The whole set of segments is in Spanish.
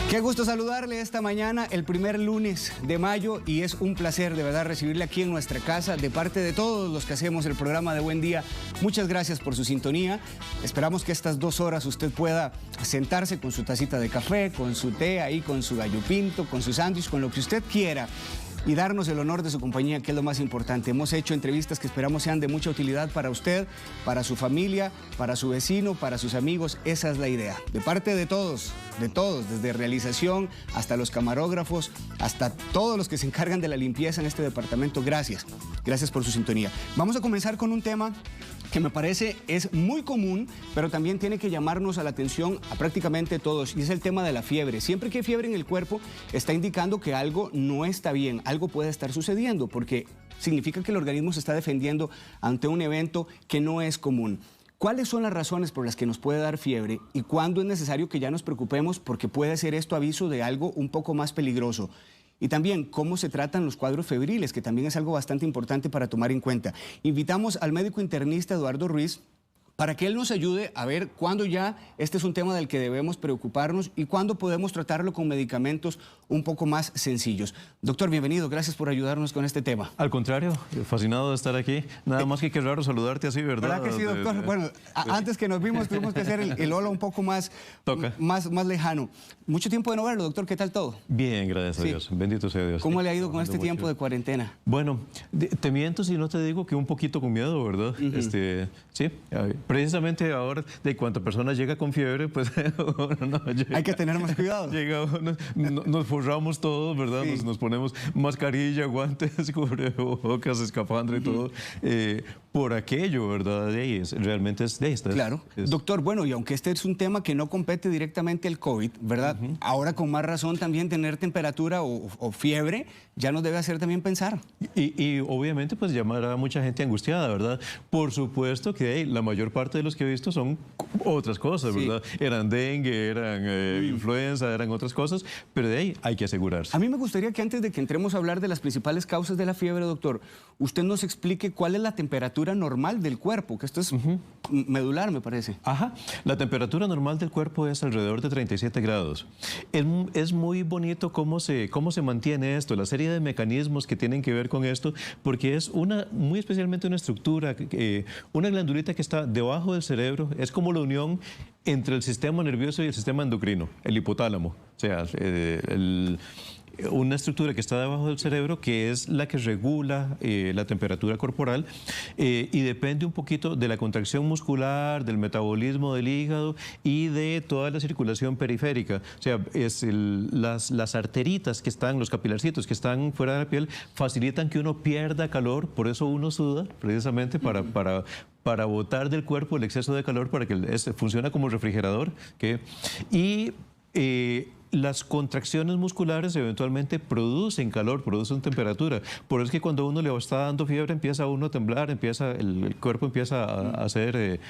Qué gusto saludarle esta mañana, el primer lunes de mayo, y es un placer de verdad recibirle aquí en nuestra casa de parte de todos los que hacemos el programa de Buen Día. Muchas gracias por su sintonía. Esperamos que estas 2 horas usted pueda sentarse con su tacita de café, con su té ahí, con su gallo pinto, con su sándwich, con lo que usted quiera, y darnos el honor de su compañía, que es lo más importante. Hemos hecho entrevistas que esperamos sean de mucha utilidad para usted, para su familia, para su vecino, para sus amigos. Esa es la idea. De parte de todos, desde realización hasta los camarógrafos, hasta todos los que se encargan de la limpieza en este departamento. Gracias. Gracias por su sintonía. Vamos a comenzar con un tema que me parece es muy común, pero también tiene que llamarnos a la atención a prácticamente todos, y es el tema de la fiebre. Siempre que hay fiebre en el cuerpo, está indicando que algo no está bien, algo puede estar sucediendo, porque significa que el organismo se está defendiendo ante un evento que no es común. ¿Cuáles son las razones por las que nos puede dar fiebre y cuándo es necesario que ya nos preocupemos porque puede ser esto aviso de algo un poco más peligroso? Y también cómo se tratan los cuadros febriles, que también es algo bastante importante para tomar en cuenta. Invitamos al médico internista Eduardo Ruiz para que él nos ayude a ver cuándo ya este es un tema del que debemos preocuparnos y cuándo podemos tratarlo con medicamentos un poco más sencillos. Doctor, bienvenido, gracias por ayudarnos con este tema. Al contrario, fascinado de estar aquí. Nada más que qué raro saludarte así, ¿verdad? ¿Verdad que sí, doctor? Bueno, antes que nos vimos tuvimos que hacer el hola un poco más lejano. Mucho tiempo de no verlo, doctor, ¿qué tal todo? Bien, gracias a Dios. Bendito sea Dios. ¿Cómo le ha ido con este tiempo de cuarentena? Bueno, te miento si no te digo que un poquito con miedo, ¿verdad? Sí, precisamente ahora, de cuánta persona llega con fiebre, pues hay que tener más cuidado. Nos forramos todos, ¿verdad? Sí. Nos ponemos mascarilla, guantes, cubrebocas, escafandra y todo, por aquello, ¿verdad? Realmente es de estas. Claro. Doctor, bueno, y aunque este es un tema que no compete directamente al COVID, ¿verdad? Ahora con más razón también tener temperatura o fiebre ya nos debe hacer también pensar. Y obviamente pues llamar a mucha gente angustiada, ¿verdad? Por supuesto que la mayor parte de los que he visto son otras cosas, ¿verdad? Sí. Eran dengue, eran influenza, eran otras cosas, pero de ahí hay que asegurarse. A mí me gustaría que antes de que entremos a hablar de las principales causas de la fiebre, doctor, usted nos explique cuál es la temperatura normal del cuerpo, que esto es medular, me parece. Ajá. La temperatura normal del cuerpo es alrededor de 37 grados. Es muy bonito cómo se mantiene esto, la serie de mecanismos que tienen que ver con esto, porque es muy especialmente una estructura, una glandulita que está debajo del cerebro, es como la unión entre el sistema nervioso y el sistema endocrino, el hipotálamo, o sea, una estructura que está debajo del cerebro que es la que regula la temperatura corporal y depende un poquito de la contracción muscular, del metabolismo del hígado y de toda la circulación periférica. O sea, las arteritas que están, los capilarcitos que están fuera de la piel facilitan que uno pierda calor, por eso uno suda precisamente para botar del cuerpo el exceso de calor, para que funciona como refrigerador. Las contracciones musculares eventualmente producen calor, producen temperatura. Por eso es que cuando uno le está dando fiebre, empieza uno a temblar, el cuerpo empieza a hacer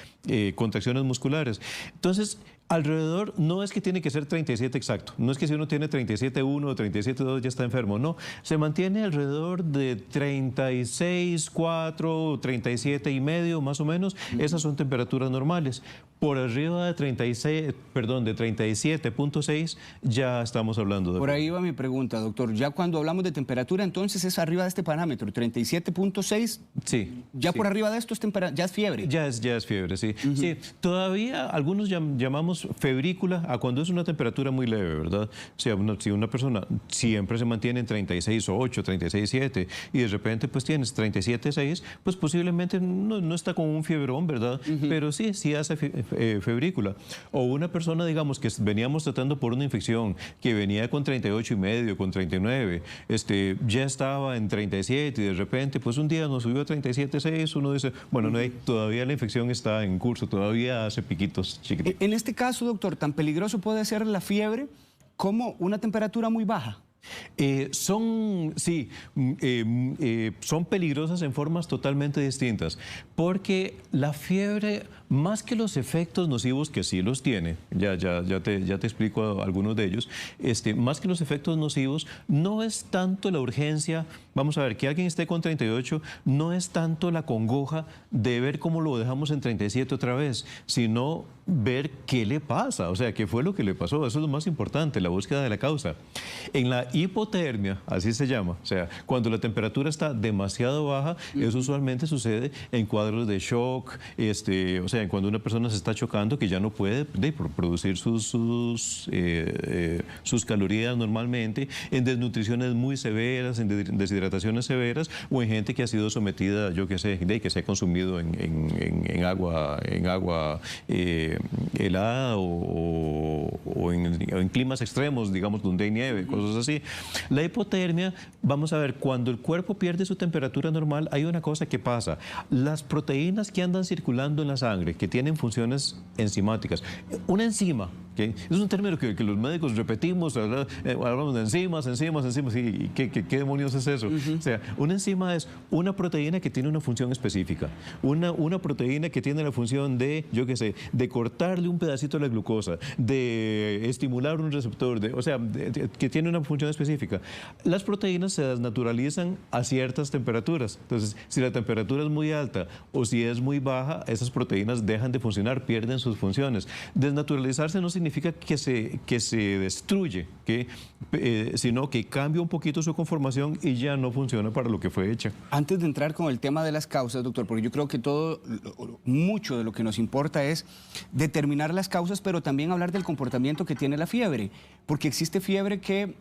contracciones musculares. Entonces, alrededor, no es que tiene que ser 37 exacto, no es que si uno tiene 37.1 o 37.2 ya está enfermo, no. Se mantiene alrededor de 36.4, 37.5 más o menos. Esas son temperaturas normales. Por arriba de 37.6 ya estamos hablando de... Por ahí va mi pregunta, doctor. Ya cuando hablamos de temperatura, entonces es arriba de este parámetro, 37.6. Sí. Ya sí. Por arriba de esto ya es fiebre. Ya es fiebre, sí. Sí. Todavía algunos llamamos febrícula a cuando es una temperatura muy leve, ¿verdad? O sea, si una persona siempre se mantiene en 36.8, 36.7 y de repente pues tienes 37.6, pues posiblemente no está con un fiebrón, ¿verdad? Pero sí hace febrícula. O una persona, digamos, que veníamos tratando por una infección, que venía con 38.5, con 39, ya estaba en 37 y de repente, pues un día nos subió a 37.6, uno dice, bueno, todavía la infección está en curso, todavía hace piquitos chiquititos. En este caso, doctor, ¿tan peligroso puede ser la fiebre como una temperatura muy baja? Son peligrosas en formas totalmente distintas, porque la fiebre, más que los efectos nocivos, que sí los tiene, ya te explico algunos de ellos, más que los efectos nocivos, no es tanto la urgencia, vamos a ver, que alguien esté con 38, no es tanto la congoja de ver cómo lo dejamos en 37 otra vez, sino ver qué le pasa, o sea, qué fue lo que le pasó. Eso es lo más importante, la búsqueda de la causa. En la hipotermia, así se llama, o sea, cuando la temperatura está demasiado baja, eso usualmente sucede en cuadros de shock, o sea, cuando una persona se está chocando que ya no puede producir sus calorías normalmente, en desnutriciones muy severas, en deshidrataciones severas, o en gente que ha sido sometida, yo qué sé, que se ha consumido en agua helada o en climas extremos, digamos, donde hay nieve, cosas así. La hipotermia, vamos a ver, cuando el cuerpo pierde su temperatura normal, hay una cosa que pasa. Las proteínas que andan circulando en la sangre, que tienen funciones enzimáticas, una enzima, ¿okay? Es un término que los médicos repetimos, hablamos de enzimas, ¿y qué demonios es eso? O sea, una enzima es una proteína que tiene una función específica, una proteína que tiene la función de, yo qué sé, de cortarle un pedacito de la glucosa, de estimular un receptor, que tiene una función específica. Las proteínas se desnaturalizan a ciertas temperaturas. Entonces, si la temperatura es muy alta o si es muy baja, esas proteínas dejan de funcionar, pierden sus funciones. Desnaturalizarse no significa que se destruye, sino que cambia un poquito su conformación y ya no funciona para lo que fue hecha. Antes de entrar con el tema de las causas, doctor, porque yo creo que mucho de lo que nos importa es determinar las causas, pero también hablar del comportamiento que tiene la fiebre, porque existe fiebre que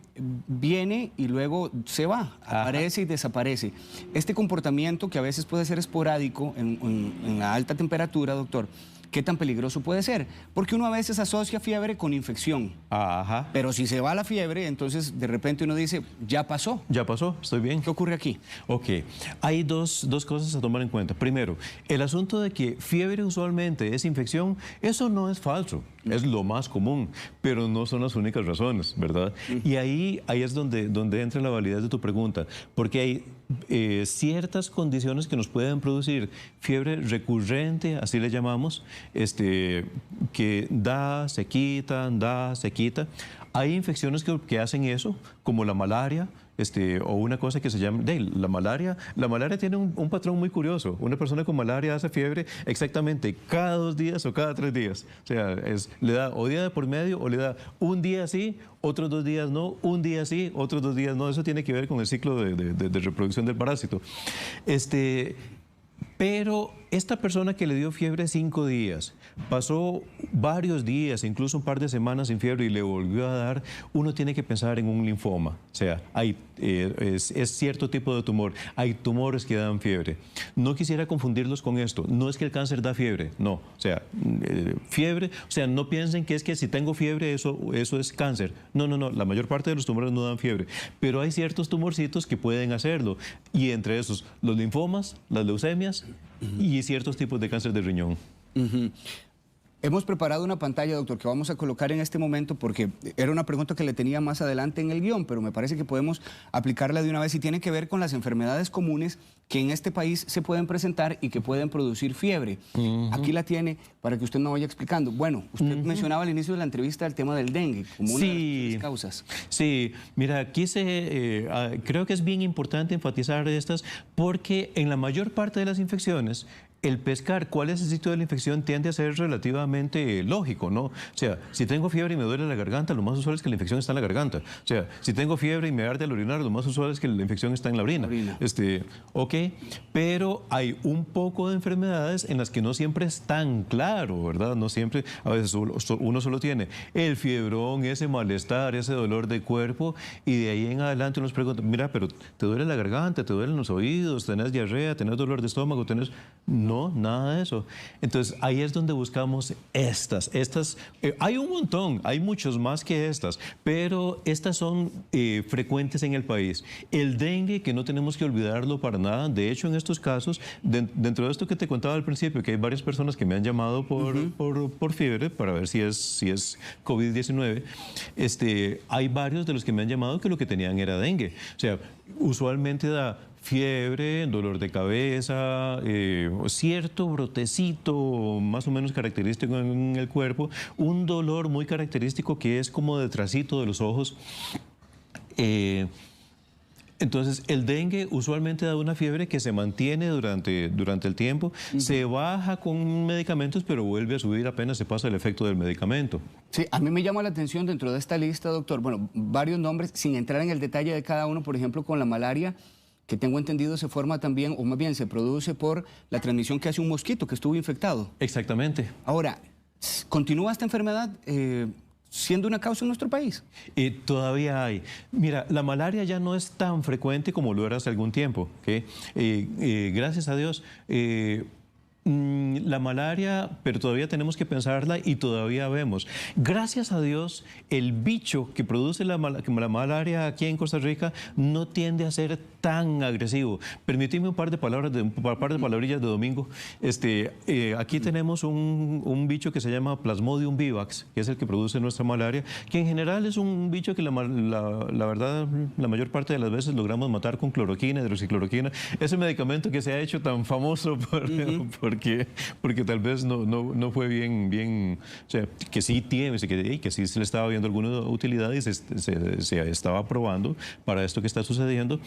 viene y luego se va, aparece y desaparece. Este comportamiento, que a veces puede ser esporádico en la alta temperatura, doctor, ¿qué tan peligroso puede ser? Porque uno a veces asocia fiebre con infección. Ajá. Pero si se va la fiebre, entonces de repente uno dice, ya pasó. Ya pasó, estoy bien. ¿Qué ocurre aquí? Ok, hay dos cosas a tomar en cuenta. Primero, el asunto de que fiebre usualmente es infección, eso no es falso, es lo más común, pero no son las únicas razones, ¿verdad? Y ahí es donde entra la validez de tu pregunta, porque hay ciertas condiciones que nos pueden producir fiebre recurrente, así le llamamos, que se quita. Hay infecciones que hacen eso, como la malaria, o una cosa que se llama, la malaria tiene un patrón muy curioso. Una persona con malaria hace fiebre exactamente cada 2 días o cada 3 días. O sea, le da o día de por medio o le da un día sí, otros 2 días no, un día sí, otros 2 días no. Eso tiene que ver con el ciclo de reproducción del parásito. Pero esta persona que le dio fiebre 5 días, pasó varios días, incluso un par de semanas sin fiebre y le volvió a dar, uno tiene que pensar en un linfoma. O sea, es cierto tipo de tumor. Hay tumores que dan fiebre. No quisiera confundirlos con esto. No es que el cáncer da fiebre, no. O sea, fiebre, o sea, no piensen que es que si tengo fiebre eso es cáncer. No. La mayor parte de los tumores no dan fiebre. Pero hay ciertos tumorcitos que pueden hacerlo. Y entre esos, los linfomas, las leucemias y ciertos tipos de cáncer de riñón. Hemos preparado una pantalla, doctor, que vamos a colocar en este momento porque era una pregunta que le tenía más adelante en el guión, pero me parece que podemos aplicarla de una vez y tiene que ver con las enfermedades comunes que en este país se pueden presentar y que pueden producir fiebre. Aquí la tiene para que usted nos vaya explicando. Bueno, usted mencionaba al inicio de la entrevista el tema del dengue como una de las causas. Sí, mira, aquí creo que es bien importante enfatizar estas porque en la mayor parte de las infecciones el pescar cuál es el sitio de la infección tiende a ser relativamente lógico, ¿no? O sea, si tengo fiebre y me duele la garganta, lo más usual es que la infección está en la garganta. O sea, si tengo fiebre y me arde al orinar, lo más usual es que la infección está en la orina. Ok, pero hay un poco de enfermedades en las que no siempre es tan claro, ¿verdad? No siempre, a veces uno solo tiene el fiebrón, ese malestar, ese dolor de cuerpo, y de ahí en adelante uno se pregunta, mira, pero ¿te duele la garganta? ¿Te duelen los oídos? ¿Tenés diarrea? ¿Tenés dolor de estómago? No, nada de eso. Entonces, ahí es donde buscamos estas. Hay un montón, hay muchos más que estas, pero estas son frecuentes en el país. El dengue, que no tenemos que olvidarlo para nada. De hecho, en estos casos, dentro de esto que te contaba al principio, que hay varias personas que me han llamado por fiebre para ver si es COVID-19, hay varios de los que me han llamado que lo que tenían era dengue. O sea, usualmente da fiebre, dolor de cabeza, cierto brotecito más o menos característico en el cuerpo, un dolor muy característico que es como de trasito de los ojos. Entonces, el dengue usualmente da una fiebre que se mantiene durante el tiempo, se baja con medicamentos, pero vuelve a subir apenas se pasa el efecto del medicamento. Sí, a mí me llama la atención dentro de esta lista, doctor, bueno, varios nombres, sin entrar en el detalle de cada uno, por ejemplo, con la malaria, que tengo entendido se forma también, o más bien se produce por la transmisión que hace un mosquito que estuvo infectado. Exactamente. Ahora, ¿continúa esta enfermedad siendo una causa en nuestro país? Todavía hay. Mira, la malaria ya no es tan frecuente como lo era hace algún tiempo, ¿okay? Gracias a Dios. La malaria, pero todavía tenemos que pensarla y todavía vemos. Gracias a Dios, el bicho que produce la malaria aquí en Costa Rica no tiende a ser tan agresivo. Permíteme un par de palabrillas de Domingo. Aquí tenemos un bicho que se llama Plasmodium vivax, que es el que produce nuestra malaria, que en general es un bicho que la verdad, la mayor parte de las veces logramos matar con cloroquina, hidroxicloroquina. Ese medicamento que se ha hecho tan famoso porque tal vez no fue bien, o sea, que sí tiene, que sí se le estaba viendo alguna utilidad y se estaba probando para esto que está sucediendo,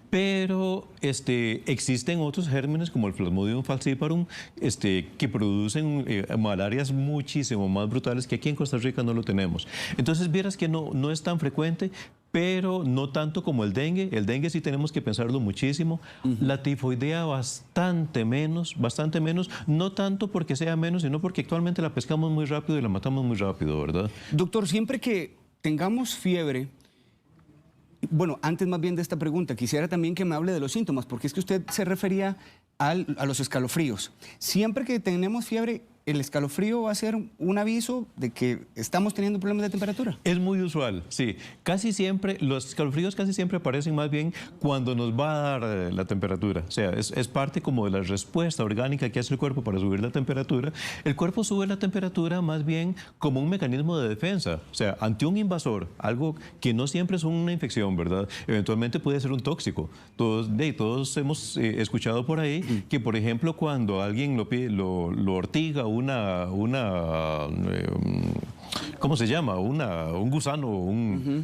pero existen otros gérmenes como el Plasmodium falciparum que producen malarias muchísimo más brutales que aquí en Costa Rica no lo tenemos. Entonces vieras que no es tan frecuente, pero no tanto como el dengue. El dengue sí tenemos que pensarlo muchísimo. La tifoidea bastante menos, no tanto porque sea menos, sino porque actualmente la pescamos muy rápido y la matamos muy rápido, ¿verdad? Doctor, siempre que tengamos fiebre, bueno, antes más bien de esta pregunta, quisiera también que me hable de los síntomas, porque es que usted se refería a los escalofríos. Siempre que tenemos fiebre, ¿el escalofrío va a ser un aviso de que estamos teniendo problemas de temperatura? Es muy usual, sí. Casi siempre, los escalofríos casi siempre aparecen más bien cuando nos va a dar la temperatura. O sea, es parte como de la respuesta orgánica que hace el cuerpo para subir la temperatura. El cuerpo sube la temperatura más bien como un mecanismo de defensa. O sea, ante un invasor, algo que no siempre es una infección, ¿verdad? Eventualmente puede ser un tóxico. Todos hemos escuchado por ahí que, por ejemplo, cuando alguien lo ortiga, ¿cómo se llama? Un gusano,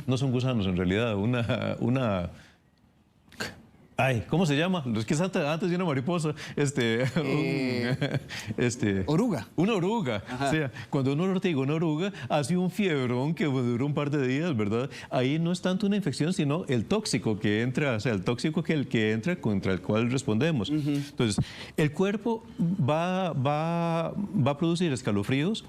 no son gusanos en realidad, ¿cómo se llama? Es que es antes de una mariposa. Oruga. Una oruga. Ajá. O sea, cuando uno ortiga una oruga, hace un fiebrón que dura un par de días, ¿verdad? Ahí no es tanto una infección, sino el tóxico que entra, o sea, el tóxico que entra contra el cual respondemos. Entonces, el cuerpo va a producir escalofríos.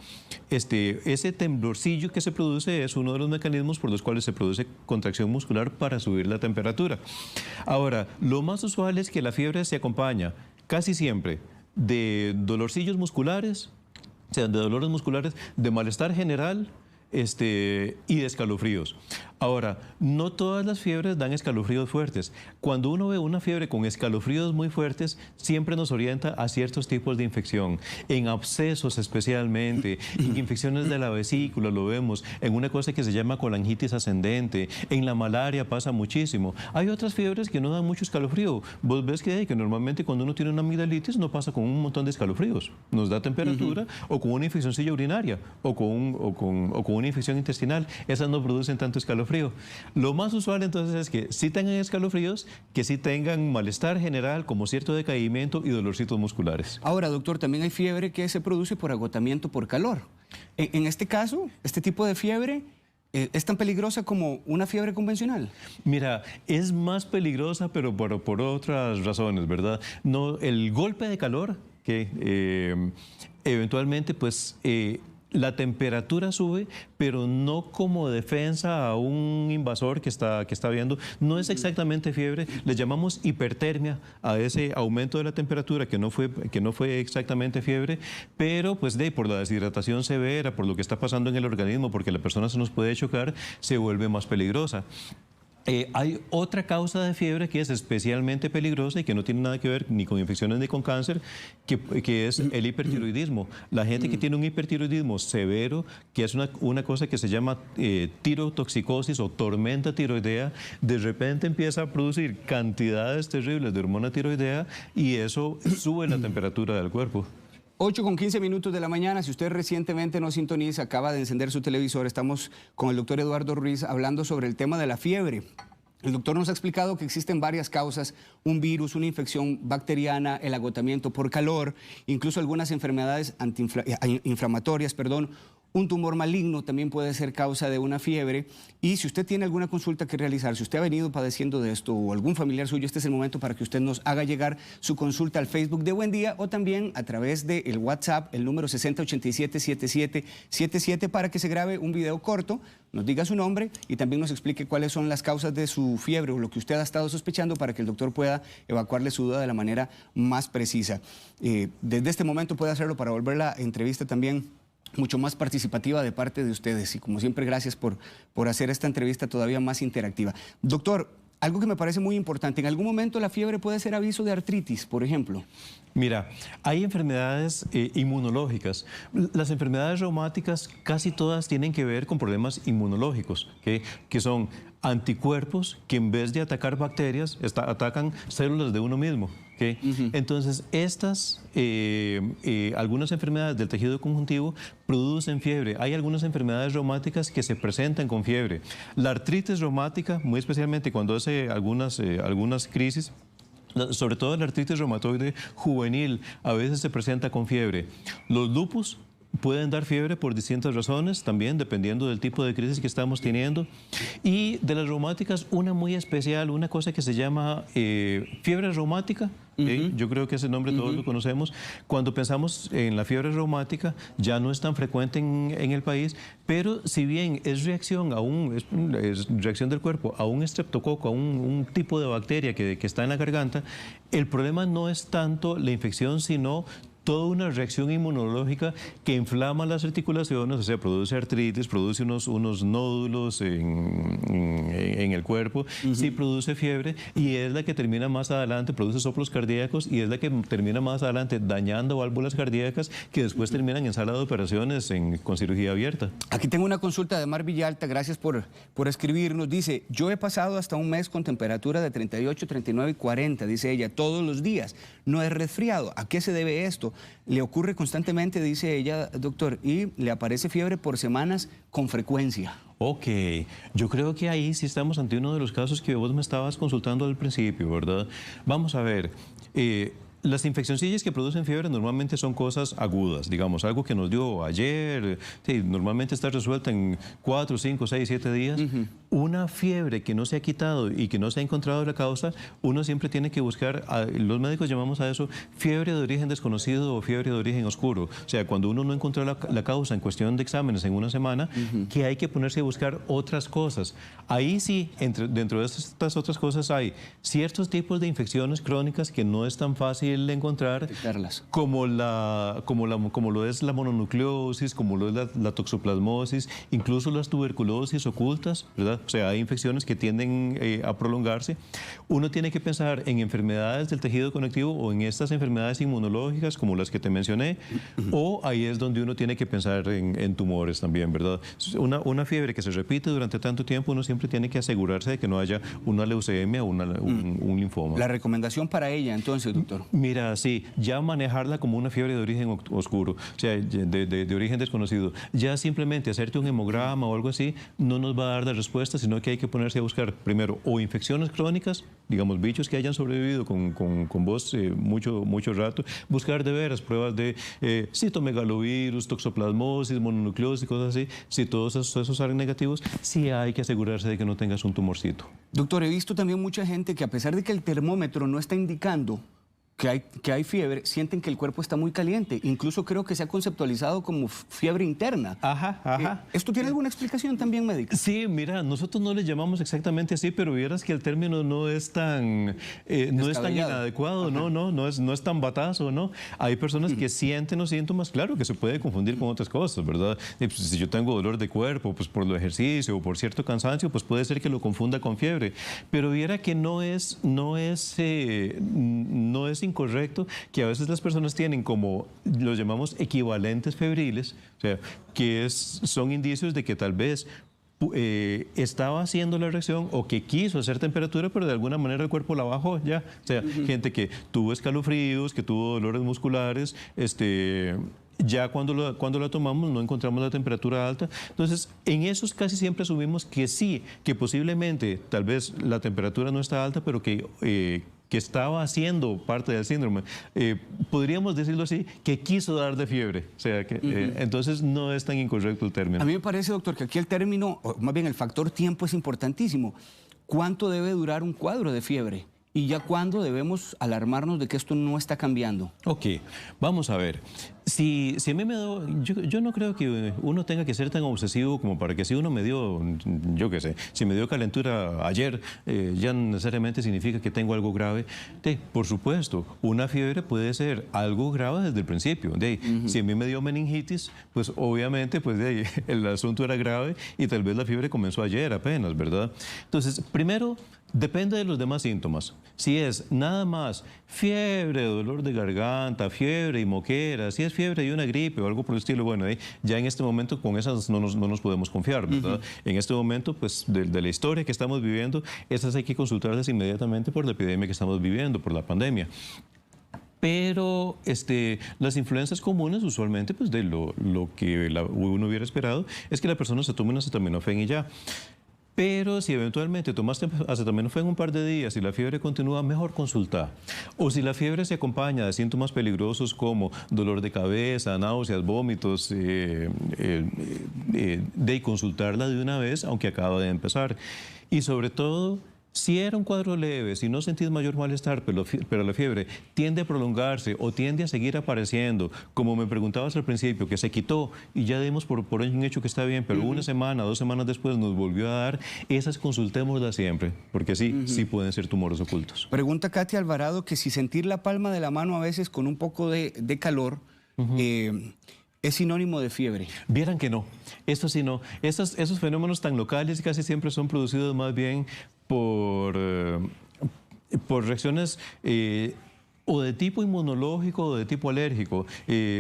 Ese temblorcillo que se produce es uno de los mecanismos por los cuales se produce contracción muscular para subir la temperatura. Ahora, lo más usual es que la fiebre se acompaña casi siempre de dolorcillos musculares, o sea, de dolores musculares, de malestar general y de escalofríos. Ahora, no todas las fiebres dan escalofríos fuertes. Cuando uno ve una fiebre con escalofríos muy fuertes, siempre nos orienta a ciertos tipos de infección. En abscesos especialmente, en infecciones de la vesícula lo vemos, en una cosa que se llama colangitis ascendente, en la malaria pasa muchísimo. Hay otras fiebres que no dan mucho escalofrío. Vos ves que normalmente cuando uno tiene una amigdalitis no pasa con un montón de escalofríos. Nos da temperatura o con una infeccióncilla urinaria o con una infección intestinal. Esas no producen tanto escalofrío. Lo más usual entonces es que sí tengan escalofríos, que sí tengan malestar general como cierto decaimiento y dolorcitos musculares. Ahora, doctor, también hay fiebre que se produce por agotamiento por calor. En este caso, este tipo de fiebre ¿es tan peligrosa como una fiebre convencional? Mira, es más peligrosa, pero por otras razones, ¿verdad? No, el golpe de calor que eventualmente pues la temperatura sube, pero no como defensa a un invasor que está viendo. No es exactamente fiebre, le llamamos hipertermia a ese aumento de la temperatura que no fue exactamente fiebre, pero pues por la deshidratación severa, por lo que está pasando en el organismo, porque la persona se nos puede chocar, se vuelve más peligrosa. Hay otra causa de fiebre que es especialmente peligrosa y que no tiene nada que ver ni con infecciones ni con cáncer, que es el hipertiroidismo. La gente que tiene un hipertiroidismo severo, que es una cosa que se llama tirotoxicosis o tormenta tiroidea, de repente empieza a producir cantidades terribles de hormona tiroidea y eso sube la temperatura del cuerpo. 8:15 de la mañana, si usted recientemente nos sintoniza, acaba de encender su televisor, estamos con el doctor Eduardo Ruiz hablando sobre el tema de la fiebre. El doctor nos ha explicado que existen varias causas, un virus, una infección bacteriana, el agotamiento por calor, incluso algunas enfermedades inflamatorias, un tumor maligno también puede ser causa de una fiebre. Y si usted tiene alguna consulta que realizar, si usted ha venido padeciendo de esto o algún familiar suyo, este es el momento para que usted nos haga llegar su consulta al Facebook de Buen Día o también a través del WhatsApp, el número 6087-7777, para que se grabe un video corto, nos diga su nombre y también nos explique cuáles son las causas de su fiebre o lo que usted ha estado sospechando para que el doctor pueda evacuarle su duda de la manera más precisa. Desde este momento puede hacerlo para volver la entrevista también mucho más participativa de parte de ustedes. Y como siempre, gracias por hacer esta entrevista todavía más interactiva. Doctor, algo que me parece muy importante, ¿en algún momento la fiebre puede ser aviso de artritis, por ejemplo? Mira, hay enfermedades inmunológicas. Las enfermedades reumáticas casi todas tienen que ver con problemas inmunológicos, ¿okay? Que son anticuerpos que en vez de atacar bacterias, atacan células de uno mismo. ¿Okay? Entonces, algunas enfermedades del tejido conjuntivo producen fiebre. Hay algunas enfermedades reumáticas que se presentan con fiebre. La artritis reumática, muy especialmente cuando hace algunas crisis, sobre todo la artritis reumatoide juvenil, a veces se presenta con fiebre. Los lupus pueden dar fiebre por distintas razones, también dependiendo del tipo de crisis que estamos teniendo. Y de las reumáticas, una muy especial, una cosa que se llama fiebre reumática. Yo creo que ese nombre todos lo conocemos. Cuando pensamos en la fiebre reumática, ya no es tan frecuente en el país, pero si bien es reacción del cuerpo a un estreptococo, a un tipo de bacteria que está en la garganta, el problema no es tanto la infección, sino toda una reacción inmunológica que inflama las articulaciones, o sea, produce artritis, produce unos nódulos en el cuerpo, sí produce fiebre y es la que termina más adelante, produce soplos cardíacos y es la que termina más adelante dañando válvulas cardíacas que después terminan en sala de operaciones con cirugía abierta. Aquí tengo una consulta de Mar Villalta, gracias por escribirnos. Dice, yo he pasado hasta un mes con temperatura de 38, 39 y 40, dice ella, todos los días. No es resfriado. ¿A qué se debe esto? Le ocurre constantemente, dice ella, doctor, y le aparece fiebre por semanas con frecuencia. Ok, yo creo que ahí sí estamos ante uno de los casos que vos me estabas consultando al principio, ¿verdad? Vamos a ver, las infeccioncillas que producen fiebre normalmente son cosas agudas, digamos, algo que nos dio ayer, sí, normalmente está resuelta en 4, 5, 6, 7 días. Una fiebre que no se ha quitado y que no se ha encontrado la causa, uno siempre tiene que buscar, los médicos llamamos a eso fiebre de origen desconocido o fiebre de origen oscuro. O sea, cuando uno no encontró la causa en cuestión de exámenes en una semana, que hay que ponerse a buscar otras cosas. Ahí sí, dentro de estas otras cosas hay ciertos tipos de infecciones crónicas que no es tan fácil encontrar, como lo es la mononucleosis, como lo es la toxoplasmosis, incluso las tuberculosis ocultas, ¿verdad? O sea, hay infecciones que tienden a prolongarse. Uno tiene que pensar en enfermedades del tejido conectivo o en estas enfermedades inmunológicas como las que te mencioné, o ahí es donde uno tiene que pensar en tumores también, ¿verdad? Una fiebre que se repite durante tanto tiempo, uno siempre tiene que asegurarse de que no haya una leucemia o un linfoma. La recomendación para ella, entonces, doctor. Mira, sí, ya manejarla como una fiebre de origen oscuro, o sea, de origen desconocido. Ya simplemente hacerte un hemograma o algo así no nos va a dar la respuesta, sino que hay que ponerse a buscar primero o infecciones crónicas, digamos, bichos que hayan sobrevivido con vos mucho rato, buscar de veras pruebas de citomegalovirus, toxoplasmosis, mononucleosis, cosas así. Si todos esos salen negativos, sí hay que asegurarse de que no tengas un tumorcito. Doctor, he visto también mucha gente que a pesar de que el termómetro no está indicando que hay fiebre, sienten que el cuerpo está muy caliente. Incluso creo que se ha conceptualizado como fiebre interna. ¿Esto tiene alguna explicación también médica? Sí, mira, nosotros no le llamamos exactamente así, pero vieras que el término no es tan inadecuado, no es tan batazo, ¿no? Hay personas que sienten los síntomas, claro que se puede confundir con otras cosas, ¿verdad? Pues, si yo tengo dolor de cuerpo, pues por el ejercicio o por cierto cansancio, pues puede ser que lo confunda con fiebre. Pero viera que no es incorrecto que a veces las personas tienen como los llamamos equivalentes febriles, o sea, son indicios de que tal vez estaba haciendo la reacción o que quiso hacer temperatura, pero de alguna manera el cuerpo la bajó ya. O sea, gente que tuvo escalofríos, que tuvo dolores musculares, ya cuando la tomamos no encontramos la temperatura alta. Entonces, en esos casi siempre asumimos que sí, que posiblemente tal vez la temperatura no está alta, pero que estaba haciendo parte del síndrome. Podríamos decirlo así, que quiso dar de fiebre. O sea, que, entonces no es tan incorrecto el término. A mí me parece, doctor, que aquí el término, o más bien el factor tiempo es importantísimo. ¿Cuánto debe durar un cuadro de fiebre? ¿Y ya cuándo debemos alarmarnos de que esto no está cambiando? Ok, vamos a ver. Si a mí me dio, yo no creo que uno tenga que ser tan obsesivo como para que si uno me dio, yo qué sé, si me dio calentura ayer, ya necesariamente significa que tengo algo grave. Por supuesto, una fiebre puede ser algo grave desde el principio. Si a mí me dio meningitis, pues obviamente pues, el asunto era grave y tal vez la fiebre comenzó ayer apenas, ¿verdad? Entonces, primero, depende de los demás síntomas. Si es nada más fiebre, dolor de garganta, fiebre y moquera, si es fiebre y una gripe o algo por el estilo, bueno, ya en este momento con esas no nos podemos confiar, ¿verdad? En este momento, pues, de la historia que estamos viviendo, esas hay que consultarlas inmediatamente por la epidemia que estamos viviendo, por la pandemia. Pero las influencias comunes, usualmente, pues, de lo que uno hubiera esperado, es que la persona se tome un acetaminofén y ya. Pero si eventualmente tomaste acetaminofén un par de días y la fiebre continúa, mejor consulta. O si la fiebre se acompaña de síntomas peligrosos como dolor de cabeza, náuseas, vómitos, de consultarla de una vez, aunque acaba de empezar. Y sobre todo, si era un cuadro leve, si no sentís mayor malestar, pero la fiebre tiende a prolongarse o tiende a seguir apareciendo, como me preguntabas al principio, que se quitó y ya dimos por un hecho que está bien, pero una semana, 2 semanas después nos volvió a dar, esas consultémoslas siempre, porque sí pueden ser tumores ocultos. Pregunta Katia Alvarado que si sentir la palma de la mano a veces con un poco de calor es sinónimo de fiebre. Vieran que no, esto sí no. Esos fenómenos tan locales casi siempre son producidos más bien por reacciones o de tipo inmunológico o de tipo alérgico.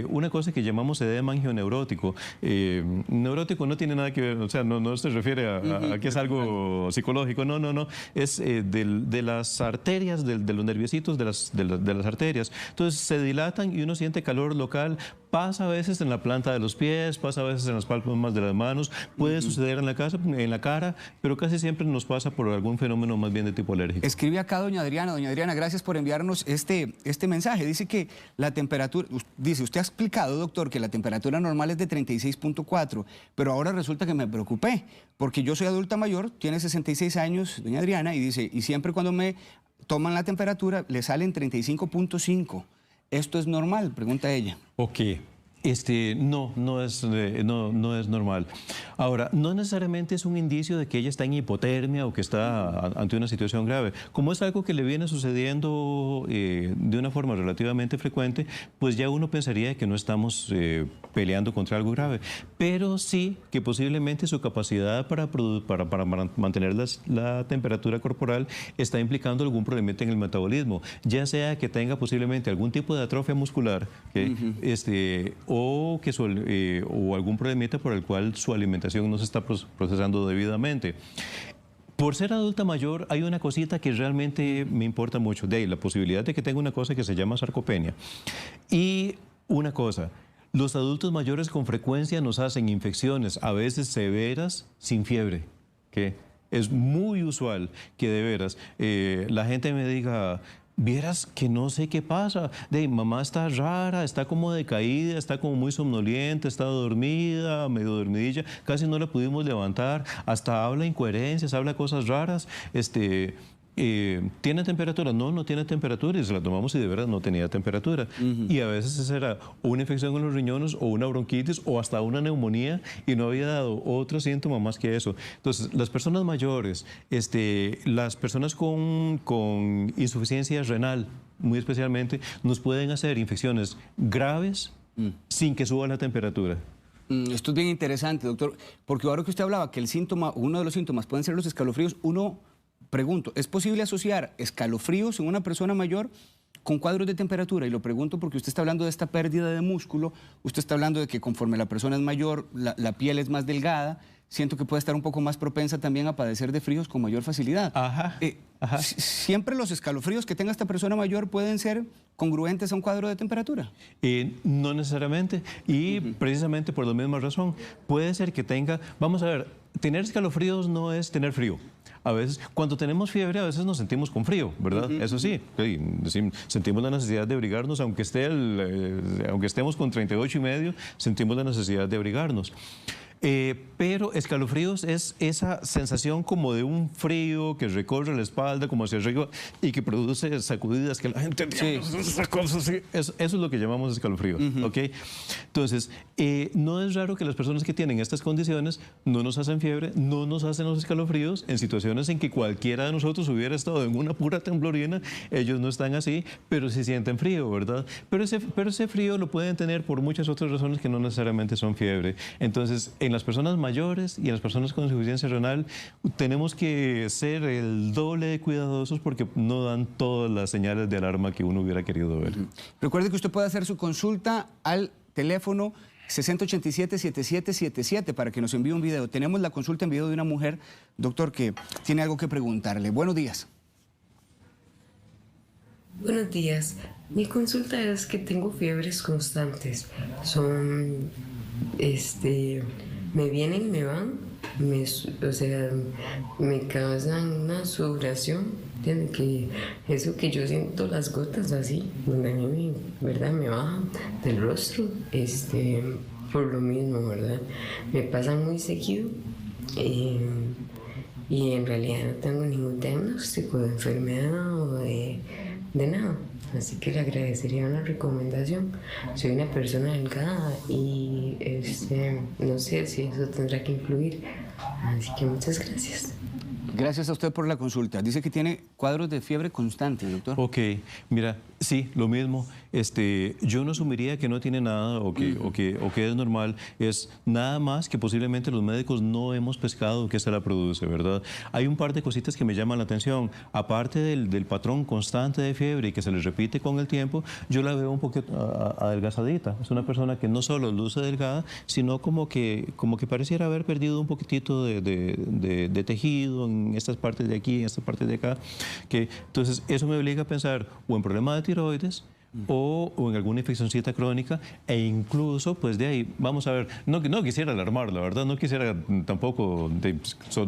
Una cosa que llamamos edema angioneurótico. Neurótico no tiene nada que ver, o sea, no se refiere a que es algo psicológico, no. Es de las arterias, de los nerviositos de las arterias. Entonces se dilatan y uno siente calor local. Pasa a veces en la planta de los pies, pasa a veces en las palmas de las manos, puede suceder en la cara, pero casi siempre nos pasa por algún fenómeno más bien de tipo alérgico. Escribe acá doña Adriana. Doña Adriana, gracias por enviarnos este mensaje. Dice que la temperatura, usted ha explicado, doctor, que la temperatura normal es de 36.4, pero ahora resulta que me preocupé, porque yo soy adulta mayor, tiene 66 años, doña Adriana, y dice, y siempre cuando me toman la temperatura le salen 35.5. ¿Esto es normal?, pregunta ella. Ok. No es normal. Ahora, no necesariamente es un indicio de que ella está en hipotermia o que está ante una situación grave. Como es algo que le viene sucediendo de una forma relativamente frecuente, pues ya uno pensaría que no estamos peleando contra algo grave. Pero sí que posiblemente su capacidad para mantener la temperatura corporal está implicando algún problema en el metabolismo, ya sea que tenga posiblemente algún tipo de atrofia muscular, o algún problemita por el cual su alimentación no se está procesando debidamente. Por ser adulta mayor, hay una cosita que realmente me importa mucho, de ahí la posibilidad de que tenga una cosa que se llama sarcopenia. Y una cosa, los adultos mayores con frecuencia nos hacen infecciones, a veces severas, sin fiebre, que es muy usual que de veras la gente me diga: vieras que no sé qué pasa, mamá está rara, está como decaída, está como muy somnolienta, está dormida, medio dormidilla, casi no la pudimos levantar, hasta habla incoherencias, habla cosas raras, ¿tiene temperatura? No tiene temperatura, y se la tomamos y de verdad no tenía temperatura. Y a veces esa era una infección en los riñones o una bronquitis o hasta una neumonía y no había dado otro síntoma más que eso. Entonces, las personas mayores, las personas con insuficiencia renal, muy especialmente, nos pueden hacer infecciones graves sin que suba la temperatura. Esto es bien interesante, doctor, porque ahora que usted hablaba que uno de los síntomas pueden ser los escalofríos, pregunto, ¿es posible asociar escalofríos en una persona mayor con cuadros de temperatura? Y lo pregunto porque usted está hablando de esta pérdida de músculo, usted está hablando de que conforme la persona es mayor, la piel es más delgada. siento que puede estar un poco más propensa también a padecer de fríos con mayor facilidad. ¿Siempre los escalofríos que tenga esta persona mayor pueden ser congruentes a un cuadro de temperatura? No necesariamente, y precisamente por la misma razón. Puede ser que tenga, vamos a ver, tener escalofríos no es tener frío. A veces, cuando tenemos fiebre, a veces nos sentimos con frío, ¿verdad? Eso sí, sentimos la necesidad de abrigarnos, aunque estemos con 38,5, sentimos la necesidad de abrigarnos. Pero escalofríos es esa sensación como de un frío que recorre la espalda, como hacia arriba, y que produce sacudidas que la gente... Eso es lo que llamamos escalofríos, ¿ok? Entonces, no es raro que las personas que tienen estas condiciones no nos hacen fiebre, no nos hacen los escalofríos en situaciones en que cualquiera de nosotros hubiera estado en una pura temblorina. Ellos no están así, pero sí sienten frío, ¿verdad? Pero ese frío lo pueden tener por muchas otras razones que no necesariamente son fiebre. Entonces, en las personas mayores y en las personas con insuficiencia renal tenemos que ser el doble de cuidadosos porque no dan todas las señales de alarma que uno hubiera querido ver. Recuerde que usted puede hacer su consulta al teléfono 6087-7777 para que nos envíe un video. Tenemos la consulta en video de una mujer, doctor, que tiene algo que preguntarle. Buenos días. Buenos días. Mi consulta es que tengo fiebres constantes. Son, me vienen y me van, o sea, me causan una sudoración, ¿entienden? Que eso que yo siento las gotas así, donde a mí, ¿verdad? Me bajan del rostro, por lo mismo, ¿verdad? Me pasan muy seguido y en realidad no tengo ningún diagnóstico de enfermedad o de nada. Así que le agradecería una recomendación. Soy una persona delgada y no sé si eso tendrá que influir. Así que muchas gracias. Gracias a usted por la consulta. Dice que tiene cuadros de fiebre constantes, doctor. Ok, mira, sí, lo mismo. Yo no asumiría que no tiene nada o que es normal. Es nada más que posiblemente los médicos no hemos pescado que se la produce, ¿verdad? Hay un par de cositas que me llaman la atención. Aparte del patrón constante de fiebre y que se les repite con el tiempo, yo la veo un poquito adelgazadita. Es una persona que no solo luce delgada, sino como que pareciera haber perdido un poquitito de tejido en estas partes de aquí, en estas partes de acá. Entonces, eso me obliga a pensar o en problemas de tiroides o en alguna infeccióncita crónica e incluso, pues de ahí, vamos a ver, no quisiera alarmarla, ¿verdad? No quisiera tampoco,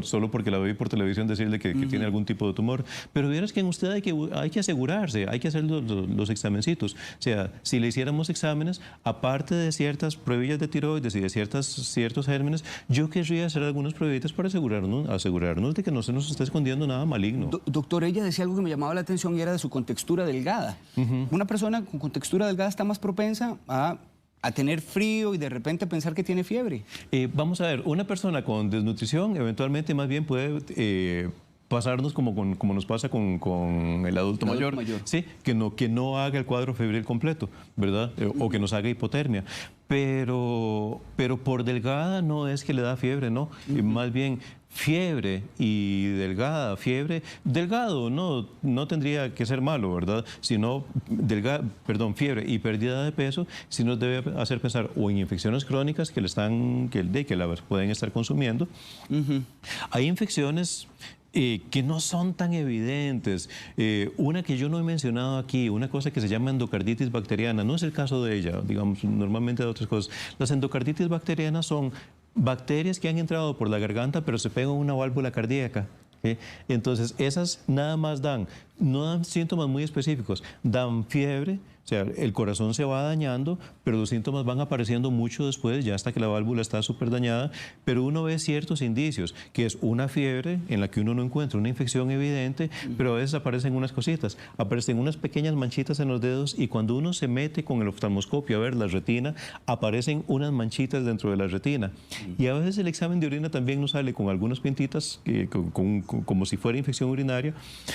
solo porque la vi por televisión, decirle que tiene algún tipo de tumor, pero vieras que en usted hay que asegurarse, hay que hacer los examencitos. O sea, si le hiciéramos exámenes, aparte de ciertas pruebillas de tiroides y de ciertos gérmenes, yo querría hacer algunas pruebitas para asegurarnos de que no se nos esté escondiendo nada maligno. Doctor, ella decía algo que me llamaba la atención y era de su contextura delgada. Una persona con textura delgada está más propensa a tener frío y de repente pensar que tiene fiebre. Vamos a ver, una persona con desnutrición eventualmente más bien puede pasarnos como nos pasa con el adulto mayor. Sí, que no haga el cuadro febril completo, ¿verdad? O que nos haga hipotermia. Pero por delgada no es que le da fiebre, ¿no? Más bien fiebre y delgado no tendría que ser malo, ¿verdad? Sino fiebre y pérdida de peso, si nos debe hacer pensar o en infecciones crónicas que la pueden estar consumiendo. Hay infecciones que no son tan evidentes. Una que yo no he mencionado aquí, una cosa que se llama endocarditis bacteriana, no es el caso de ella, digamos, normalmente de otras cosas. Las endocarditis bacterianas son bacterias que han entrado por la garganta pero se pegan a una válvula cardíaca. Entonces, esas nada más no dan síntomas muy específicos, dan fiebre, o sea, el corazón se va dañando, pero los síntomas van apareciendo mucho después, ya hasta que la válvula está súper dañada, pero uno ve ciertos indicios, que es una fiebre en la que uno no encuentra una infección evidente, pero a veces aparecen unas cositas, aparecen unas pequeñas manchitas en los dedos y cuando uno se mete con el oftalmoscopio a ver la retina, aparecen unas manchitas dentro de la retina. Y a veces el examen de orina también nos sale con algunas pintitas, como si fuera infección urinaria.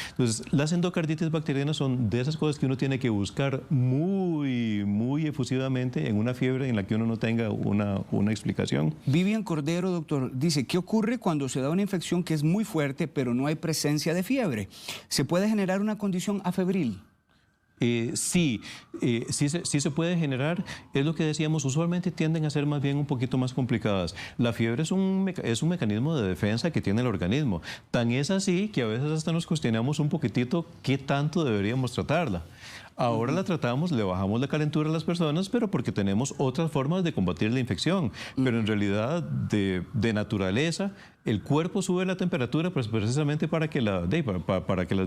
Entonces, las endocarditis bacterianas son de esas cosas que uno tiene que buscar muy, muy efusivamente en una fiebre en la que uno no tenga una explicación. Vivian Cordero, doctor, dice, ¿qué ocurre cuando se da una infección que es muy fuerte pero no hay presencia de fiebre? ¿Se puede generar una condición afebril? Sí se puede generar, es lo que decíamos, usualmente tienden a ser más bien un poquito más complicadas. La fiebre es un mecanismo de defensa que tiene el organismo. Tan es así que a veces hasta nos cuestionamos un poquitito qué tanto deberíamos tratarla. Ahora la tratamos, le bajamos la calentura a las personas, pero porque tenemos otras formas de combatir la infección. Pero en realidad, de naturaleza, el cuerpo sube la temperatura pues, precisamente para que las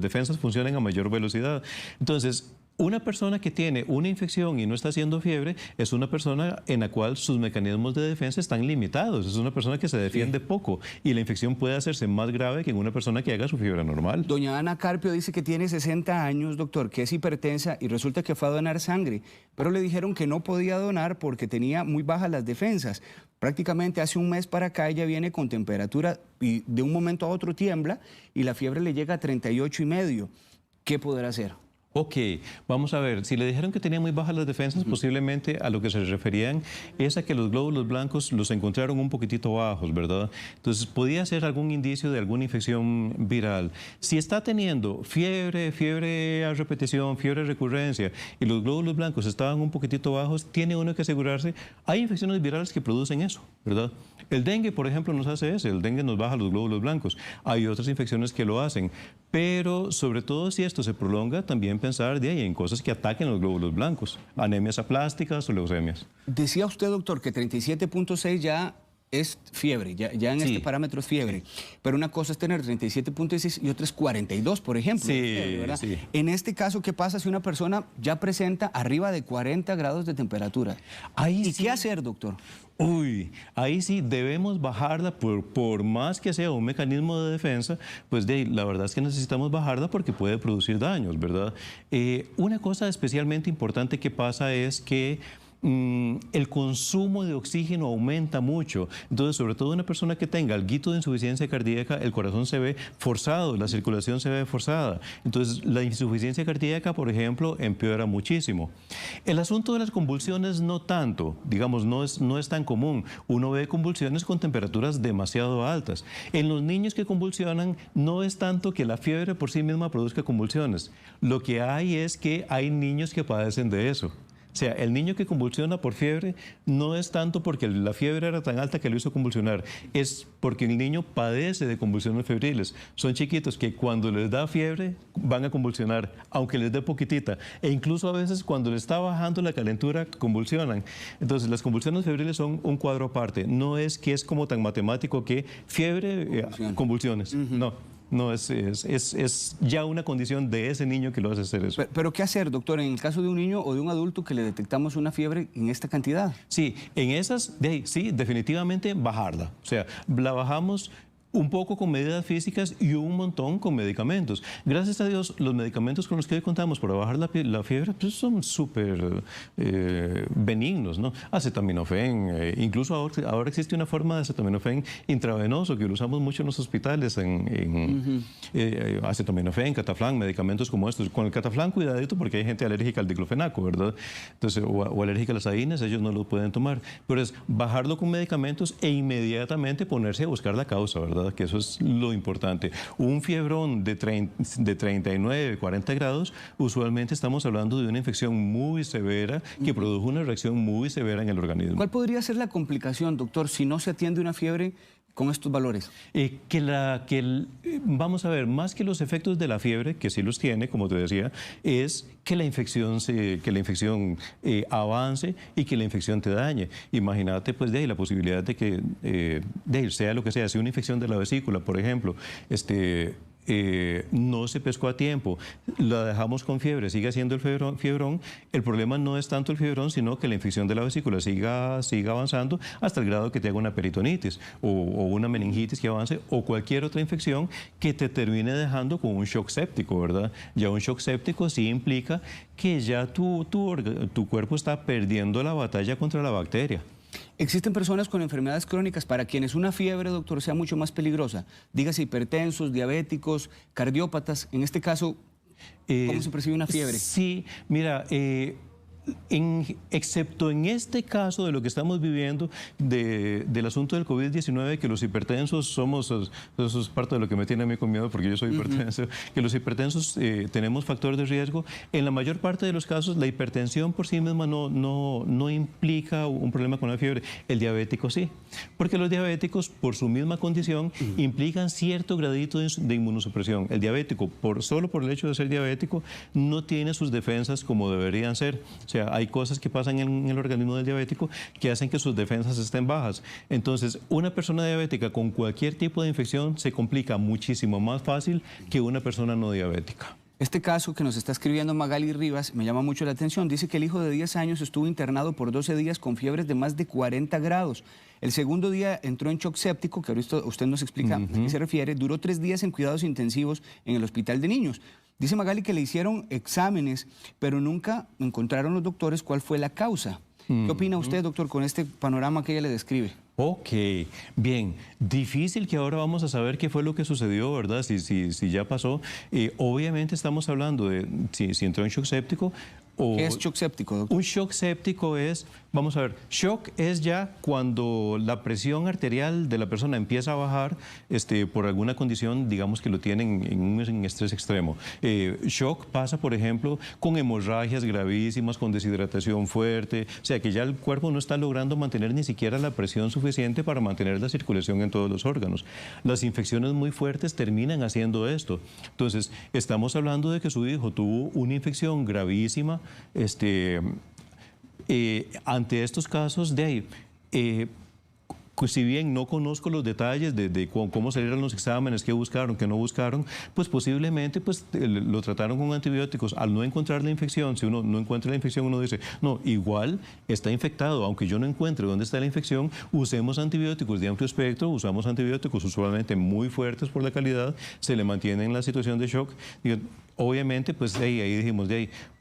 defensas funcionen a mayor velocidad. Entonces, una persona que tiene una infección y no está haciendo fiebre es una persona en la cual sus mecanismos de defensa están limitados. Es una persona que se defiende poco y la infección puede hacerse más grave que en una persona que haga su fiebre normal. Doña Ana Carpio dice que tiene 60 años, doctor, que es hipertensa y resulta que fue a donar sangre, pero le dijeron que no podía donar porque tenía muy bajas las defensas. Prácticamente hace un mes para acá ella viene con temperatura y de un momento a otro tiembla y la fiebre le llega a 38,5. ¿Qué podrá hacer? Ok, vamos a ver, si le dijeron que tenía muy bajas las defensas, posiblemente a lo que se referían es a que los glóbulos blancos los encontraron un poquitito bajos, ¿verdad? Entonces, podía ser algún indicio de alguna infección viral. Si está teniendo fiebre a repetición, fiebre a recurrencia, y los glóbulos blancos estaban un poquitito bajos, tiene uno que asegurarse, hay infecciones virales que producen eso, ¿verdad? El dengue, por ejemplo, nos hace eso, el dengue nos baja los glóbulos blancos. Hay otras infecciones que lo hacen, pero sobre todo si esto se prolonga, también pensar en cosas que ataquen los glóbulos blancos, anemias aplásticas o leucemias. Decía usted, doctor, que 37,6 ya es fiebre, ya en este parámetro es fiebre, pero una cosa es tener 37,6 y otra es 42, por ejemplo. ¿Verdad? Sí. En este caso, ¿qué pasa si una persona ya presenta arriba de 40 grados de temperatura? ¿Y qué hacer, doctor? Uy, ahí sí debemos bajarla por más que sea un mecanismo de defensa, pues la verdad es que necesitamos bajarla porque puede producir daños, ¿verdad? Una cosa especialmente importante que pasa es que el consumo de oxígeno aumenta mucho. Entonces, sobre todo una persona que tenga alguito de insuficiencia cardíaca, el corazón se ve forzado, la circulación se ve forzada. Entonces, la insuficiencia cardíaca, por ejemplo, empeora muchísimo. El asunto de las convulsiones no tanto, digamos, no es tan común. Uno ve convulsiones con temperaturas demasiado altas. En los niños que convulsionan, no es tanto que la fiebre por sí misma produzca convulsiones. Lo que hay es que hay niños que padecen de eso. O sea, el niño que convulsiona por fiebre no es tanto porque la fiebre era tan alta que lo hizo convulsionar, es porque el niño padece de convulsiones febriles. Son chiquitos que cuando les da fiebre van a convulsionar, aunque les dé poquitita. E incluso a veces cuando les está bajando la calentura, convulsionan. Entonces, las convulsiones febriles son un cuadro aparte. No es que es como tan matemático que fiebre, convulsiones. No. No, es ya una condición de ese niño que lo hace hacer eso. Pero ¿qué hacer, doctor, en el caso de un niño o de un adulto que le detectamos una fiebre en esta cantidad? Sí, en esas, sí, definitivamente bajarla. O sea, la bajamos un poco con medidas físicas y un montón con medicamentos. Gracias a Dios, los medicamentos con los que hoy contamos para bajar la fiebre pues son súper benignos, ¿no? Acetaminofén, incluso ahora existe una forma de acetaminofén intravenoso que lo usamos mucho en los hospitales, acetaminofén, cataflán, medicamentos como estos. Con el cataflán, cuidadito, porque hay gente alérgica al diclofenaco, ¿verdad? Entonces, o alérgica a las aínas, ellos no lo pueden tomar. Pero es bajarlo con medicamentos e inmediatamente ponerse a buscar la causa, ¿verdad? Que eso es lo importante. Un fiebrón de 39, 40 grados, usualmente estamos hablando de una infección muy severa que produjo una reacción muy severa en el organismo. ¿Cuál podría ser la complicación, doctor, si no se atiende una fiebre con estos valores? Vamos a ver, más que los efectos de la fiebre, que sí los tiene, como te decía, es que la infección avance y que la infección te dañe. Imagínate, pues, la posibilidad de que, sea lo que sea, si una infección de la vesícula, por ejemplo, no se pescó a tiempo, la dejamos con fiebre, sigue siendo el fiebrón, el problema no es tanto el fiebrón, sino que la infección de la vesícula siga avanzando hasta el grado que te haga una peritonitis o una meningitis que avance o cualquier otra infección que te termine dejando con un shock séptico, ¿verdad? Ya un shock séptico sí implica que ya tu cuerpo está perdiendo la batalla contra la bacteria. Existen personas con enfermedades crónicas para quienes una fiebre, doctor, sea mucho más peligrosa. Dígase hipertensos, diabéticos, cardiópatas. En este caso, ¿cómo se percibe una fiebre? Sí, mira, excepto en este caso de lo que estamos viviendo del asunto del COVID-19, que los hipertensos somos, eso es parte de lo que me tiene a mí con miedo porque yo soy hipertenso, que los hipertensos tenemos factores de riesgo. En la mayor parte de los casos la hipertensión por sí misma no implica un problema con la fiebre. El diabético sí, porque los diabéticos por su misma condición implican cierto gradito de inmunosupresión. El diabético, solo por el hecho de ser diabético, no tiene sus defensas como deberían ser. O sea, hay cosas que pasan en el organismo del diabético que hacen que sus defensas estén bajas. Entonces, una persona diabética con cualquier tipo de infección se complica muchísimo más fácil que una persona no diabética. Este caso que nos está escribiendo Magali Rivas me llama mucho la atención. Dice que el hijo de 10 años estuvo internado por 12 días con fiebres de más de 40 grados. El segundo día entró en shock séptico, que ahorita usted nos explica a qué se refiere. Duró 3 días en cuidados intensivos en el hospital de niños. Dice Magali que le hicieron exámenes, pero nunca encontraron los doctores cuál fue la causa. ¿Qué opina usted, doctor, con este panorama que ella le describe? Ok, bien, difícil que ahora vamos a saber qué fue lo que sucedió, ¿verdad? Si ya pasó. Obviamente estamos hablando de si entró en shock séptico. ¿Qué es shock séptico, doctor? Un shock séptico es, vamos a ver, shock es ya cuando la presión arterial de la persona empieza a bajar por alguna condición, digamos que lo tienen en un estrés extremo. Shock pasa, por ejemplo, con hemorragias gravísimas, con deshidratación fuerte, o sea que ya el cuerpo no está logrando mantener ni siquiera la presión suficiente para mantener la circulación en todos los órganos. Las infecciones muy fuertes terminan haciendo esto. Entonces, estamos hablando de que su hijo tuvo una infección gravísima. Ante estos casos de ahí, si bien no conozco los detalles de cómo salieron los exámenes, qué buscaron, qué no buscaron, pues posiblemente lo trataron con antibióticos. Al no encontrar la infección, si uno no encuentra la infección, uno dice, no, igual está infectado, aunque yo no encuentre dónde está la infección, usemos antibióticos de amplio espectro, usamos antibióticos usualmente muy fuertes por la calidad, se le mantiene en la situación de shock. Obviamente, pues ahí dijimos,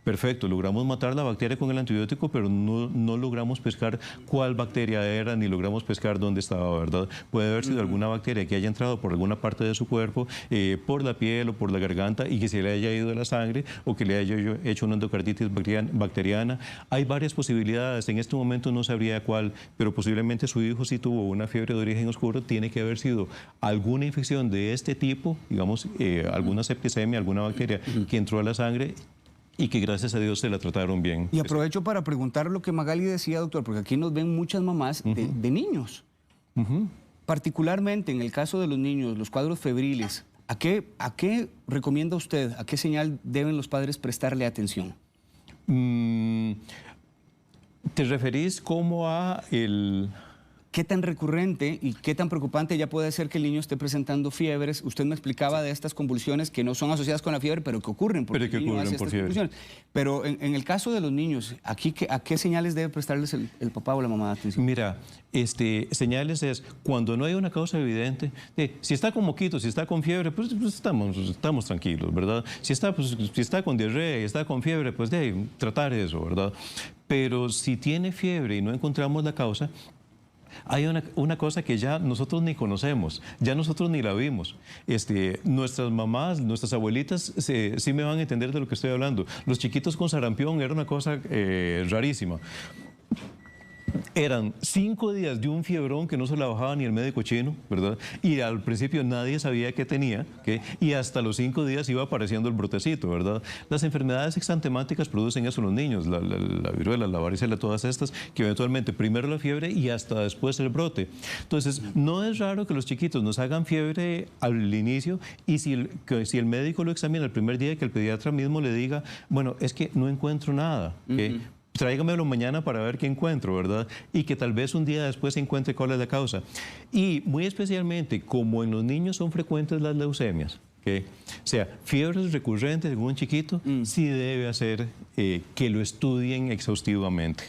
perfecto, logramos matar la bacteria con el antibiótico, pero no logramos pescar cuál bacteria era, ni logramos pescar dónde estaba, ¿verdad? Puede haber sido alguna bacteria que haya entrado por alguna parte de su cuerpo, por la piel o por la garganta, y que se le haya ido a la sangre, o que le haya hecho una endocarditis bacteriana. Hay varias posibilidades, en este momento no sabría cuál, pero posiblemente su hijo sí tuvo una fiebre de origen oscuro, tiene que haber sido alguna infección de este tipo, digamos, alguna septicemia, alguna bacteria que entró a la sangre y que gracias a Dios se la trataron bien. Y aprovecho para preguntar lo que Magali decía, doctor, porque aquí nos ven muchas mamás de niños. Particularmente en el caso de los niños, los cuadros febriles, ¿a qué recomienda usted, a qué señal deben los padres prestarle atención? ¿Te referís como a el...? ¿Qué tan recurrente y qué tan preocupante ya puede ser que el niño esté presentando fiebres? Usted me explicaba de estas convulsiones que no son asociadas con la fiebre, pero que ocurren. Pero que ocurren por fiebre. Pero en el caso de los niños, aquí, ¿a qué señales debe prestarles el papá o la mamá atención? Mira, señales es cuando no hay una causa evidente. Si está con moquitos, si está con fiebre, pues estamos tranquilos, ¿verdad? Si está con diarrea y está con fiebre, pues tratar eso, ¿verdad? Pero si tiene fiebre y no encontramos la causa, hay una cosa que ya nosotros ni conocemos, ya nosotros ni la vimos. Nuestras mamás, nuestras abuelitas sí me van a entender de lo que estoy hablando. Los chiquitos con sarampión era una cosa rarísima. Eran 5 días de un fiebrón que no se la bajaba ni el médico chino, ¿verdad? Y al principio nadie sabía qué tenía, y hasta los 5 días iba apareciendo el brotecito, ¿verdad? Las enfermedades exantemáticas producen eso en los niños, la viruela, la varicela, todas estas, que eventualmente primero la fiebre y hasta después el brote. Entonces, no es raro que los chiquitos nos hagan fiebre al inicio, y si el médico lo examina el primer día, que el pediatra mismo le diga, bueno, es que no encuentro nada, tráigamelo mañana para ver qué encuentro, ¿verdad? Y que tal vez un día después se encuentre cuál es la causa. Y muy especialmente, como en los niños son frecuentes las leucemias, o sea, fiebres recurrentes en un chiquito, sí debe hacer que lo estudien exhaustivamente.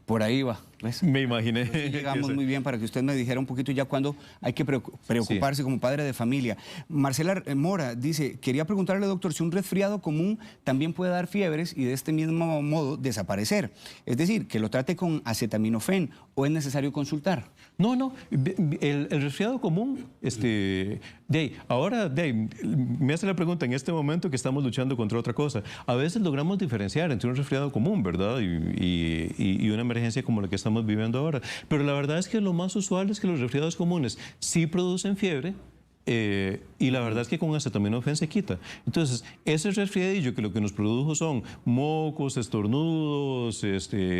Por ahí va. ¿Ves? Me imaginé. Entonces, llegamos muy bien para que usted me dijera un poquito ya cuándo hay que preocuparse como padre de familia. Marcela Mora dice, quería preguntarle, doctor, si un resfriado común también puede dar fiebres y de este mismo modo desaparecer. Es decir, que lo trate con acetaminofén o es necesario consultar. No, no, el resfriado común, ahora me hace la pregunta en este momento que estamos luchando contra otra cosa. A veces logramos diferenciar entre un resfriado común, ¿verdad? Y una emergencia como la que estamos viviendo ahora. Pero la verdad es que lo más usual es que los resfriados comunes sí producen fiebre. Y la verdad es que con acetaminofén se quita. Entonces, ese resfriadillo que lo que nos produjo son mocos, estornudos,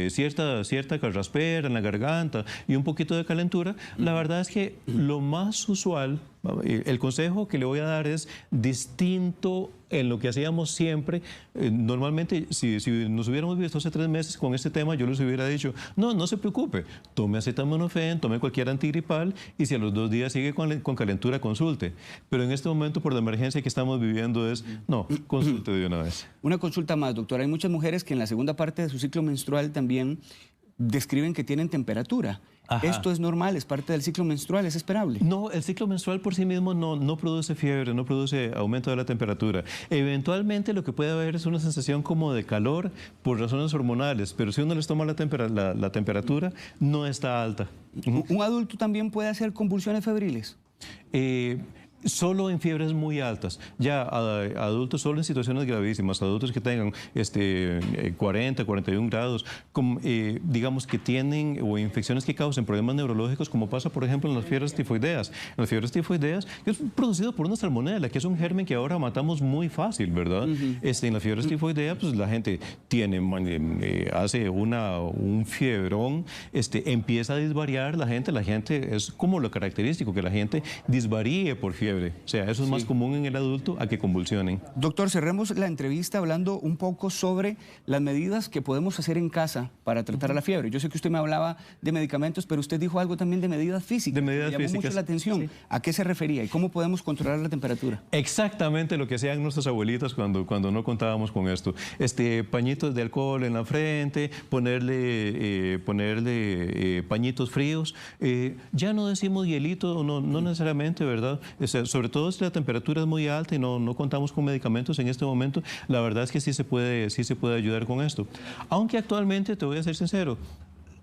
cierta carraspera en la garganta y un poquito de calentura, la verdad es que lo más usual, el consejo que le voy a dar es distinto en lo que hacíamos siempre. Normalmente, si nos hubiéramos visto hace 3 meses con este tema, yo les hubiera dicho, no se preocupe, tome acetaminofén, tome cualquier antigripal y si a los 2 días sigue con calentura, consulte. Pero en este momento, por la emergencia que estamos viviendo, no, consulte de una vez. Una consulta más, doctor. Hay muchas mujeres que en la segunda parte de su ciclo menstrual también describen que tienen temperatura. Ajá. ¿Esto es normal? ¿Es parte del ciclo menstrual? ¿Es esperable? No, el ciclo menstrual por sí mismo no produce fiebre, no produce aumento de la temperatura. Eventualmente lo que puede haber es una sensación como de calor por razones hormonales, pero si uno les toma la temperatura, no está alta. ¿Un adulto también puede hacer convulsiones febriles? Solo en fiebres muy altas. Ya adultos solo en situaciones gravísimas, adultos que tengan 40, 41 grados, digamos que tienen o infecciones que causen problemas neurológicos, como pasa por ejemplo en las fiebres tifoideas. En las fiebres tifoideas es producido por una salmonela, que es un germen que ahora matamos muy fácil, ¿verdad? En las fiebres tifoideas, pues la gente hace un fiebrón, empieza a disvariar la gente es como lo característico, que la gente disvaríe por fiebre. O sea, eso es más común en el adulto a que convulsionen. Doctor, cerremos la entrevista hablando un poco sobre las medidas que podemos hacer en casa para tratar la fiebre. Yo sé que usted me hablaba de medicamentos, pero usted dijo algo también de medidas físicas. De medidas físicas. Me llamó mucho la atención. Sí. ¿A qué se refería y cómo podemos controlar la temperatura? Exactamente lo que hacían nuestras abuelitas cuando no contábamos con esto. Pañitos de alcohol en la frente, ponerle pañitos fríos. Ya no decimos hielito, no necesariamente, ¿verdad? Sobre todo si la temperatura es muy alta y no contamos con medicamentos en este momento, la verdad es que sí se puede ayudar con esto. Aunque actualmente, te voy a ser sincero,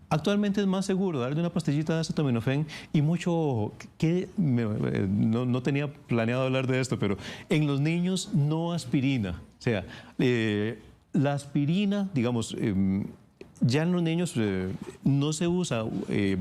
actualmente es más seguro darle una pastillita de acetaminofén y mucho, no tenía planeado hablar de esto, pero en los niños no aspirina. O sea, la aspirina, digamos, ya en los niños no se usa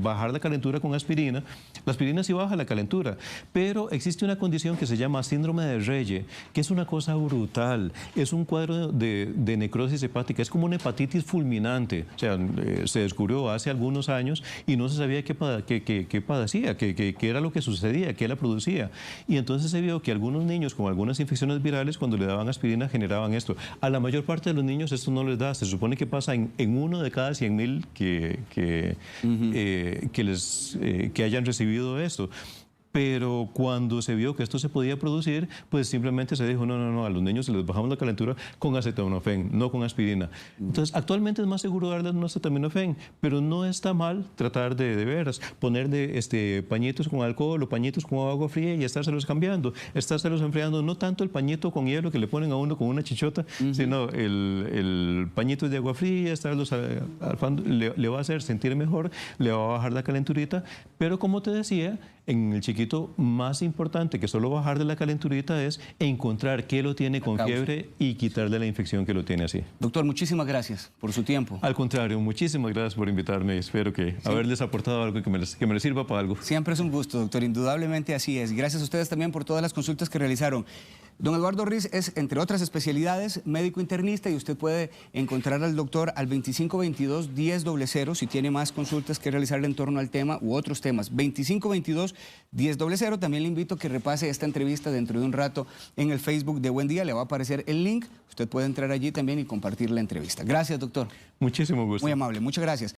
bajar la calentura con aspirina. La aspirina sí baja la calentura, pero existe una condición que se llama síndrome de Reye, que es una cosa brutal. Es un cuadro de necrosis hepática, es como una hepatitis fulminante. O sea, se descubrió hace algunos años y no se sabía qué padecía, qué era lo que sucedía, qué la producía. Y entonces se vio que algunos niños con algunas infecciones virales, cuando le daban aspirina, generaban esto. A la mayor parte de los niños esto no les da. Se supone que pasa en uno de cada 100,000 que hayan recibido esto. Pero cuando se vio que esto se podía producir, pues simplemente se dijo, no, a los niños se les bajamos la calentura con acetaminofén, no con aspirina. Entonces, actualmente es más seguro darles un acetaminofén, pero no está mal tratar de veras, ponerle pañitos con alcohol o pañitos con agua fría y estárselos cambiando, estárselos enfriando, no tanto el pañito con hielo que le ponen a uno con una chichota, sino el pañito de agua fría, estarlos le va a hacer sentir mejor, le va a bajar la calenturita, pero como te decía, en el chiquito más importante que solo bajar de la calenturita es encontrar qué lo tiene con fiebre y quitarle la infección que lo tiene así. Doctor, muchísimas gracias por su tiempo. Al contrario, muchísimas gracias por invitarme. Espero que haberles aportado algo que me les sirva para algo. Siempre es un gusto, doctor. Indudablemente así es. Gracias a ustedes también por todas las consultas que realizaron. Don Eduardo Riz es, entre otras especialidades, médico internista y usted puede encontrar al doctor al 2522-1000 si tiene más consultas que realizarle en torno al tema u otros temas. 2522-1000. También le invito a que repase esta entrevista dentro de un rato en el Facebook de Buen Día. Le va a aparecer el link. Usted puede entrar allí también y compartir la entrevista. Gracias, doctor. Muchísimo gusto. Muy amable. Muchas gracias.